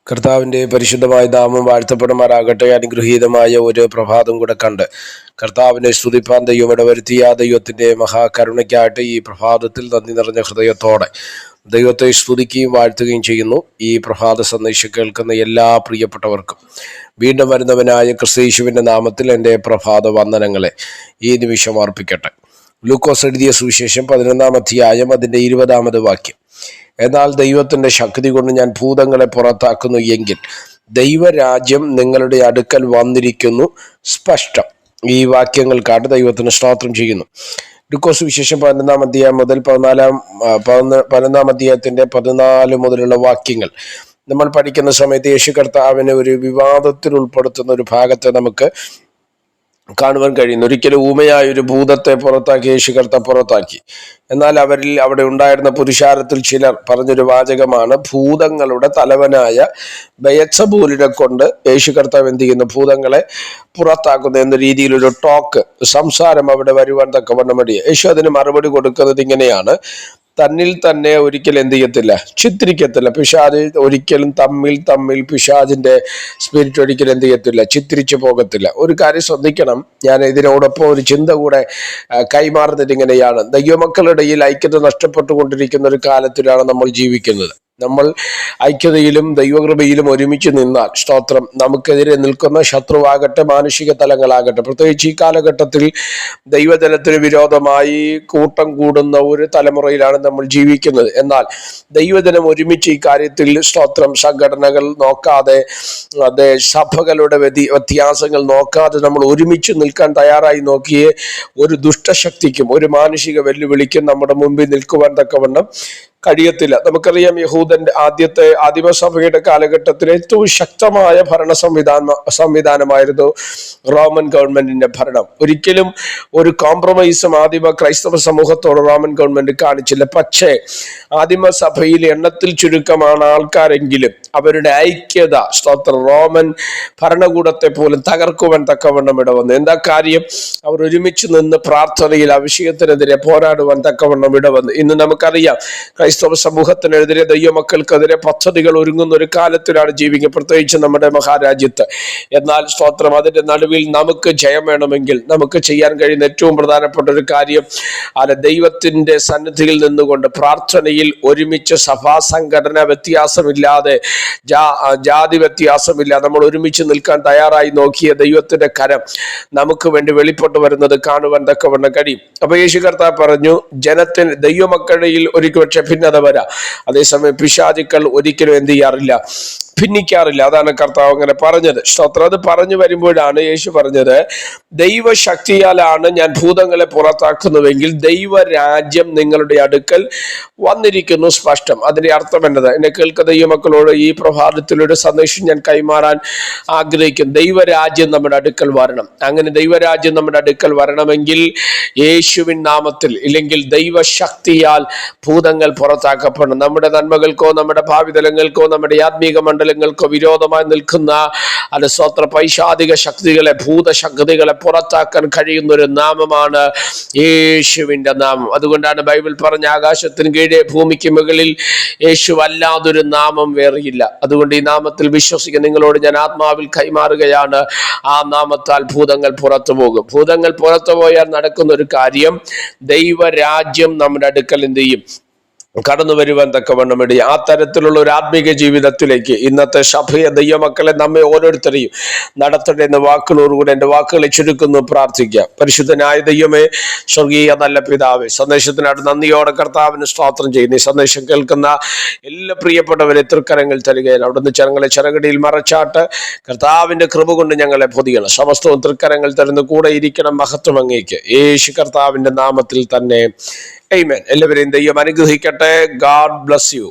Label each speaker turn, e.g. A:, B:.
A: കർത്താവിൻ്റെ പരിശുദ്ധമായ നാമം വാഴ്ത്തപ്പെടുമാറാകട്ടെ. അനുഗ്രഹീതമായ ഒരു പ്രഭാതം കൂടെ കണ്ട് കർത്താവിനെ സ്തുതിപ്പാൻ ദൈവം ഇടവരുത്തിയ ദൈവത്തിൻ്റെ മഹാകരുണയ്ക്കായിട്ട് ഈ പ്രഭാതത്തിൽ നന്ദി നിറഞ്ഞ ഹൃദയത്തോടെ ദൈവത്തെ സ്തുതിക്കുകയും വാഴ്ത്തുകയും ചെയ്യുന്നു. ഈ പ്രഭാത സന്ദേശം കേൾക്കുന്ന എല്ലാ പ്രിയപ്പെട്ടവർക്കും വീണ്ടും വരുന്നവനായ ക്രിസ്തയേശുവിൻ്റെ നാമത്തിൽ എൻ്റെ പ്രഭാത വന്ദനങ്ങളെ ഈ നിമിഷം അർപ്പിക്കട്ടെ. ലൂക്കോസ് എഴുതിയ സുവിശേഷം 11-ാം അധ്യായം അതിൻ്റെ 20-ാമത് വാക്യം. എന്നാൽ ദൈവത്തിൻ്റെ ശക്തി കൊണ്ട് ഞാൻ ഭൂതങ്ങളെ പുറത്താക്കുന്നു എങ്കിൽ ദൈവരാജ്യം നിങ്ങളുടെ അടുക്കൽ വന്നിരിക്കുന്നു സ്പഷ്ടം. ഈ വാക്യങ്ങൾക്കായിട്ട് ദൈവത്തിന് സ്തോത്രം ചെയ്യുന്നു. ലൂക്കോസ് വിശേഷം 11-ാം അധ്യായം മുതൽ 11-ാം അധ്യായത്തിൻ്റെ 14 മുതലുള്ള വാക്യങ്ങൾ നമ്മൾ പഠിക്കുന്ന സമയത്ത് യേശു കർത്താവിനെ ഒരു വിവാദത്തിൽ ഉൾപ്പെടുത്തുന്ന ഒരു ഭാഗത്തെ നമുക്ക് കാണുവാൻ കഴിയുന്നു. ഒരിക്കലും ഊമയായ ഒരു ഭൂതത്തെ പുറത്താക്കി യേശു കർത്താവ് പുറത്താക്കി. എന്നാൽ അവിടെ ഉണ്ടായിരുന്ന പുരുഷാരത്തിൽ ചിലർ പറഞ്ഞൊരു വാചകമാണ്, ഭൂതങ്ങളുടെ തലവനായ ബെയത്സബൂലിനെ കൊണ്ട് യേശു കർത്താവ് എന്ത് ചെയ്യുന്നു, ഭൂതങ്ങളെ പുറത്താക്കുന്നു എന്ന രീതിയിലൊരു സംസാരം അവിടെ വരുവാൻ തക്കവണ്ണം മടിയ. യേശു അതിന് മറുപടി കൊടുക്കുന്നത് ഇങ്ങനെയാണ്: തന്നിൽ തന്നെ ഒരിക്കലും എന്ത് ചെയ്യത്തില്ല, ചിത്രിക്കത്തില്ല. പിശാച് ഒരിക്കലും തമ്മിൽ പിശാചിന്റെ സ്പിരിറ്റ് ഒരിക്കലും എന്ത് ചെയ്യത്തില്ല, ചിത്രിച്ചു പോകത്തില്ല. ഒരു കാര്യം ശ്രദ്ധിക്കണം, ഞാൻ ഇതിനോടൊപ്പം ഒരു ചിന്ത കൂടെ കൈമാറുന്നത് ഇങ്ങനെയാണ്: ദൈവമക്കളുടെ ഇടയിൽ ഐക്യത നഷ്ടപ്പെട്ടുകൊണ്ടിരിക്കുന്ന ഒരു കാലത്തിലാണ് നമ്മൾ ജീവിക്കുന്നത്. നമ്മൾ ഐക്യതയിലും ദൈവകൃപയിലും ഒരുമിച്ച് നിന്നാൽ, സ്തോത്രം, നമുക്കെതിരെ നിൽക്കുന്ന ശത്രുവാകട്ടെ മാനുഷിക തലങ്ങളാകട്ടെ, പ്രത്യേകിച്ച് ഈ കാലഘട്ടത്തിൽ ദൈവജനത്തിന് വിരോധമായി കൂട്ടം കൂടുന്ന ഒരു തലമുറയിലാണ് നമ്മൾ ജീവിക്കുന്നത്. എന്നാൽ ദൈവജനം ഒരുമിച്ച് ഈ കാര്യത്തിൽ, സ്തോത്രം, സംഘടനകൾ നോക്കാതെ, അതേ സഭകളുടെ വ്യത്യാസങ്ങൾ നോക്കാതെ നമ്മൾ ഒരുമിച്ച് നിൽക്കാൻ തയ്യാറായി നോക്കിയേ ഒരു ദുഷ്ടശക്തിക്കും ഒരു മാനുഷിക വെല്ലുവിളിക്കും നമ്മുടെ മുമ്പിൽ നിൽക്കുവാൻ തക്കവണ്ണം കഴിയത്തില്ല. നമുക്കറിയാം, യഹൂദന്റെ ആദിമസഭയുടെ കാലഘട്ടത്തിൽ ഏറ്റവും ശക്തമായ ഭരണ സംവിധാനമായിരുന്നു റോമൻ ഗവൺമെന്റിന്റെ ഭരണം. ഒരിക്കലും ഒരു കോംപ്രമൈസും ആദിമ ക്രൈസ്തവ സമൂഹത്തോട് റോമൻ ഗവൺമെന്റ് കാണിച്ചില്ല. പക്ഷേ ആദിമസഭയിൽ എണ്ണത്തിൽ ചുരുക്കമാണ് ആൾക്കാരെങ്കിലും അവരുടെ ഐക്യത, സ്തോത്രം, റോമൻ ഭരണകൂടത്തെ പോലും തകർക്കുവാൻ തക്കവണ്ണം ഇടവന്നു. എന്താ കാര്യം? അവർ ഒരുമിച്ച് നിന്ന് പ്രാർത്ഥനയിൽ ആ വിഷയത്തിനെതിരെ പോരാടുവാൻ തക്കവണ്ണം ഇടവന്നു. ഇന്ന് നമുക്കറിയാം, ക്രൈസ്തവ സമൂഹത്തിനെതിരെ, ദൈവമക്കൾക്കെതിരെ പദ്ധതികൾ ഒരുങ്ങുന്ന ഒരു കാലത്തിലാണ് ജീവിക്കുന്നത്, പ്രത്യേകിച്ച് നമ്മുടെ മഹാരാജ്യത്ത്. എന്നാൽ സ്തോത്രം, അതിന്റെ നടുവിൽ നമുക്ക് ജയം വേണമെങ്കിൽ നമുക്ക് ചെയ്യാൻ കഴിയുന്ന ഏറ്റവും പ്രധാനപ്പെട്ട ഒരു കാര്യം, ദൈവത്തിന്റെ സന്നിധിയിൽ നിന്നുകൊണ്ട് പ്രാർത്ഥനയിൽ ഒരുമിച്ച് സഭാ സംഘടന വ്യത്യാസമില്ലാതെ, ജാതി വ്യത്യാസമില്ലാതെ നമ്മൾ ഒരുമിച്ച് നിൽക്കാൻ തയ്യാറായി നോക്കിയ ദൈവത്തിന്റെ കരം നമുക്ക് വേണ്ടി വെളിപ്പെട്ടു വരുന്നത് കാണുവാൻ തക്കവണ്ണം കഴിയും. അപ്പൊ യേശു കർത്താവ് പറഞ്ഞു, ജനത്തിന്, ദൈവമക്കളിൽ ഒരിക്കൽ പക്ഷെ ഭിന്നത വരാം, അതേസമയം പിശാചുക്കൾ ഒരിക്കലും എന്ത് ചെയ്യാറില്ല, ഭിന്നിക്കാറില്ല. അതാണ് കർത്താവ് അങ്ങനെ പറഞ്ഞത്. സ്തോത്രം. അത് പറഞ്ഞു വരുമ്പോഴാണ് യേശു പറഞ്ഞത്, ദൈവശക്തിയാലാണ് ഞാൻ ഭൂതങ്ങളെ പുറത്താക്കുന്നുവെങ്കിൽ ദൈവരാജ്യം നിങ്ങളുടെ അടുക്കൽ വന്നിരിക്കുന്നു സ്പഷ്ടം. അതിന്റെ അർത്ഥം എന്നത്, എന്നെ കേൾക്കുന്ന ദൈവമക്കളോട് ഈ പ്രഭാതത്തിലൊരു സന്ദേശം ഞാൻ കൈമാറാൻ ആഗ്രഹിക്കും. ദൈവരാജ്യം നമ്മുടെ അടുക്കൽ വരണം. അങ്ങനെ ദൈവരാജ്യം നമ്മുടെ അടുക്കൽ വരണമെങ്കിൽ യേശുവിൻ നാമത്തിൽ, ഇല്ലെങ്കിൽ ദൈവശക്തിയാൽ ഭൂതങ്ങൾ പുറത്താക്കപ്പെടണം. നമ്മുടെ നന്മകൾക്കോ നമ്മുടെ ഭാവിതലങ്ങൾക്കോ നമ്മുടെ ആത്മീക മണ്ഡലങ്ങൾക്കോ വിരോധമായി നിൽക്കുന്ന സ്വത്ര പൈശാചിക ശക്തികളെ, ഭൂതശക്തികളെ പുറത്താക്കാൻ കഴിയുന്ന ഒരു നാമമാണ് യേശുവിന്റെ നാമം. അതുകൊണ്ടാണ് ബൈബിൾ പറഞ്ഞ, ആകാശത്തിന് കീഴെ ഭൂമിക്ക് മുകളിൽ യേശു അല്ലാതൊരു നാമം വേറെയില്ല. അതുകൊണ്ട് ഈ നാമത്തിൽ വിശ്വസിക്കുന്ന നിങ്ങളോട് ഞാൻ ആത്മാവിൽ കൈമാറുകയാണ്, ആ നാമത്താൽ ഭൂതങ്ങൾ പുറത്തു പോകും. ഭൂതങ്ങൾ പുറത്തു പോയാൽ നടക്കുന്ന ഒരു കാര്യം, ദൈവരാജ്യം നമ്മുടെ അടുക്കൽ എന്ത് ചെയ്യും, കടന്നു വരുവാൻ തക്കവണ്ണം ഇടയും. ആ തരത്തിലുള്ള ഒരു ആത്മീക ജീവിതത്തിലേക്ക് ഇന്നത്തെ സഭയെ, ദൈവമക്കളെ, നമ്മെ ഓരോരുത്തരെയും നടത്തട്ടെ എന്ന വാക്കുകളോടുകൂടെ എൻ്റെ വാക്കുകളെ ചുരുക്കുന്നു. പ്രാർത്ഥിക്കാം. പരിശുദ്ധനായ ദൈവമേ, സ്വർഗീയ നല്ല പിതാവേ, സന്ദേശത്തിനായിട്ട് നന്ദിയോടെ കർത്താവിന് സ്തോത്രം ചെയ്യുന്നു. ഈ സന്ദേശം കേൾക്കുന്ന എല്ലാ പ്രിയപ്പെട്ടവരെ തൃക്കരങ്ങൾ തരികയാണ്. അവിടുന്ന് ഞങ്ങളെ ചെറുകടിയിൽ മറച്ചാട്ട് കർത്താവിന്റെ കൃപ കൊണ്ട് ഞങ്ങളെ പൊതിയണം. സമസ്തവും തൃക്കരങ്ങൾ തരുന്ന കൂടെ ഇരിക്കണം. മഹത്വം അങ്ങേക്ക്, യേശു കർത്താവിന്റെ നാമത്തിൽ തന്നെ. ആമേൻ. എല്ലാവരെയും ദൈവം അനുഗ്രഹിക്കട്ടെ. God bless you.